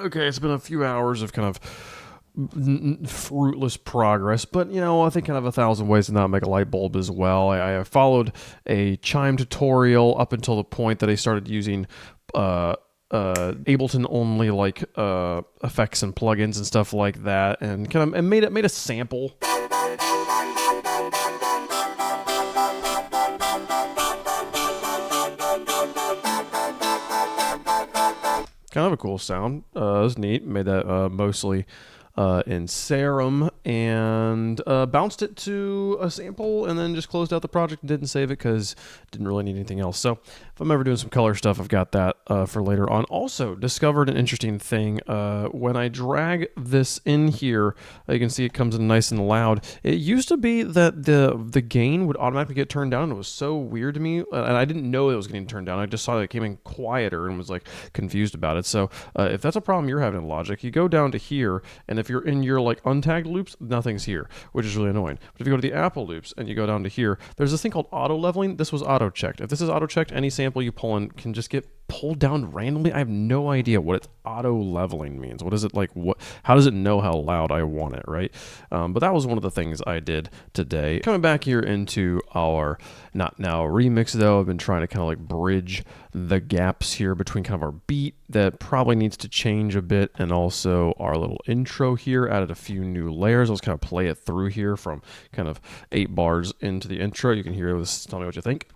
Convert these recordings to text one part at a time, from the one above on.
Okay, it's been a few hours of kind of fruitless progress, but you know, I think kind of 1,000 ways to not make a light bulb as well. I followed a chime tutorial up until the point that I started using Ableton only like effects and plugins and stuff like that, and kind of and made a sample. Kind of a cool sound. It was neat. Made that mostly in Serum, and bounced it to a sample, and then just closed out the project and didn't save it because didn't really need anything else. So if I'm ever doing some color stuff, I've got that for later on. Also discovered an interesting thing. When I drag this in here, you can see it comes in nice and loud. It used to be that the gain would automatically get turned down, and it was so weird to me, and I didn't know it was getting turned down. I just saw that it came in quieter and was like confused about it. So if that's a problem you're having in Logic, you go down to here, and if you're in your like untagged loops, nothing's here, which is really annoying. But if you go to the Apple loops and you go down to here, there's this thing called auto leveling. This was auto checked. If this is auto checked, any sample you pull in can just get pulled down randomly. I have no idea what it's auto leveling means. What is it like? What? How does it know how loud I want it? Right. But that was one of the things I did today. Coming back here into our Not Now remix, though, I've been trying to kind of like bridge the gaps here between kind of our beat that probably needs to change a bit, and also our little intro here. Added a few new layers. Let's kind of play it through here from kind of 8 bars into the intro. You can hear this. Tell me what you think.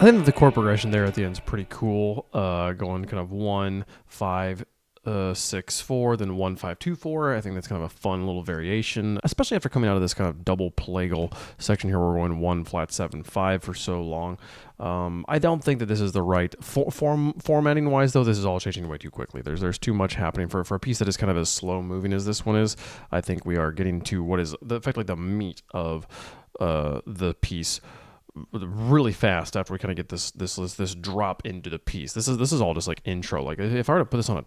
I think that the chord progression there at the end is pretty cool. Going kind of 1, 5, 6, 4, then 1, 5, 2, 4. I think that's kind of a fun little variation, especially after coming out of this kind of double plagal section here. We're going 1 flat 7 5 for so long. I don't think that this is the right formatting wise, though. This is all changing way too quickly. There's too much happening for a piece that is kind of as slow moving as this one is. I think we are getting to what is effectively the meat of the piece really fast after we kind of get this drop into the piece. This is all just like intro. Like if I were to put this on a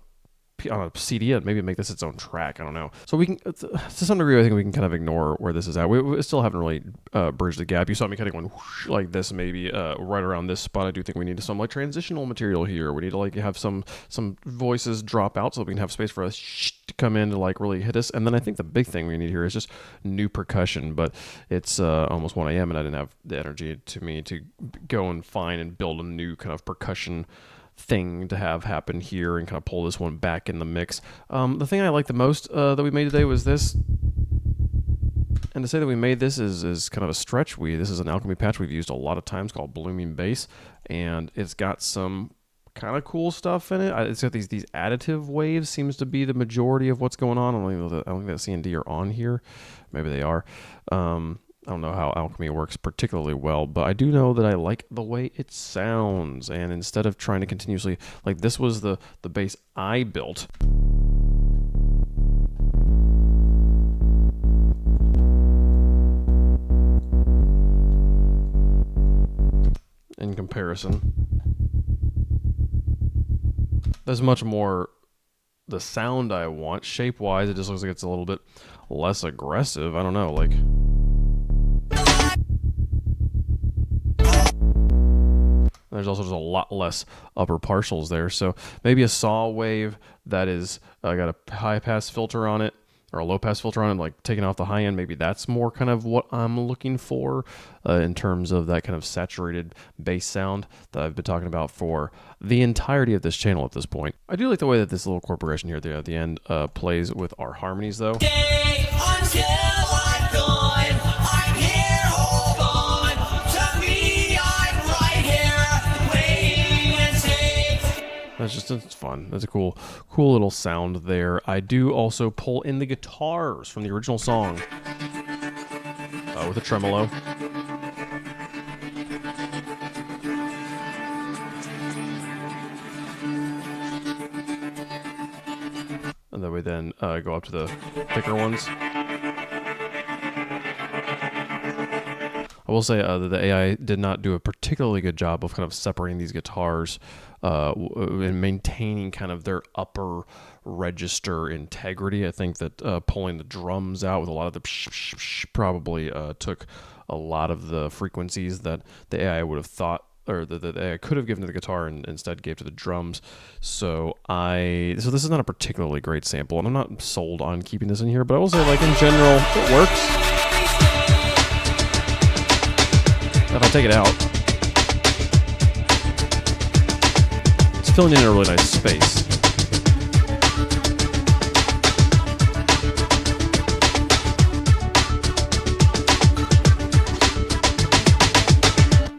CD, maybe make this its own track. I don't know. So we can, to some degree, I think we can kind of ignore where this is at. We still haven't really bridged the gap. You saw me kind of going whoosh, like this, maybe right around this spot. I do think we need some like transitional material here. We need to like have some voices drop out so that we can have space for us to come in to like really hit us. And then I think the big thing we need here is just new percussion. But it's almost 1 a.m. and I didn't have the energy to go and find and build a new kind of percussion thing to have happen here and kind of pull this one back in the mix. The thing I like the most that we made today was this. And to say that we made this is kind of a stretch. This is an Alchemy patch we've used a lot of times called Blooming Bass, and it's got some kind of cool stuff in it. It's got these additive waves, seems to be the majority of what's going on. I don't think that C and D are on here. Maybe they are. I don't know how Alchemy works particularly well, but I do know that I like the way it sounds. And instead of trying to continuously, like this was the bass I built. In comparison, there's the sound I want. Shape wise, it just looks like it's a little bit less aggressive. I don't know, like. There's also just a lot less upper partials there. So maybe a saw wave that is got a high pass filter on it, or a low pass filter on it, like taking off the high end. Maybe that's more kind of what I'm looking for in terms of that kind of saturated bass sound that I've been talking about for the entirety of this channel at this point. I do like the way that this little chord progression here at the end plays with our harmonies though. Stay until I'm gone. I'm here, hold on to me. I'm right here, waiting and safe. It's fun. That's a cool little sound there. I do also pull in the guitars from the original song with a tremolo. And then we then go up to the thicker ones. I will say that the AI did not do a particularly good job of kind of separating these guitars and maintaining kind of their upper register integrity. I think that pulling the drums out with a lot of the probably took a lot of the frequencies that the AI would have thought, or that the AI could have given to the guitar and instead gave to the drums. So this is not a particularly great sample, and I'm not sold on keeping this in here, but I will say, like, in general, it works. If I take it out, it's filling in a really nice space.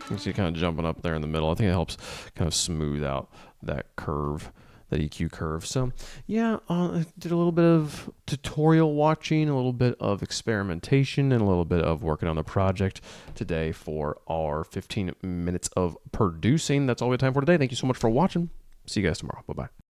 You see it kind of jumping up there in the middle. I think it helps kind of smooth out that curve, that EQ curve. So yeah, I did a little bit of tutorial watching, a little bit of experimentation, and a little bit of working on the project today for our 15 minutes of producing. That's all we have time for today. Thank you so much for watching. See you guys tomorrow. Bye-bye.